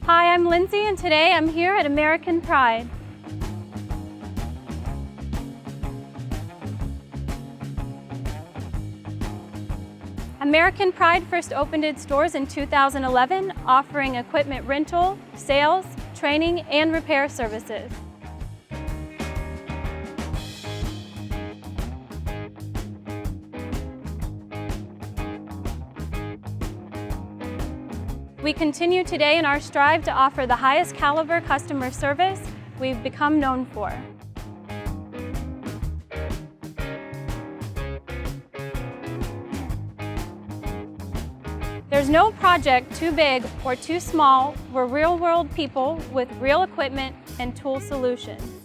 Hi, I'm Lindsay, and today I'm here at American Pride. American Pride first opened its doors in 2011, offering equipment rental, sales, training, and repair services. We continue today in our strive to offer the highest caliber customer service we've become known for. There's no project too big or too small. We're real-world people with real equipment and tool solutions.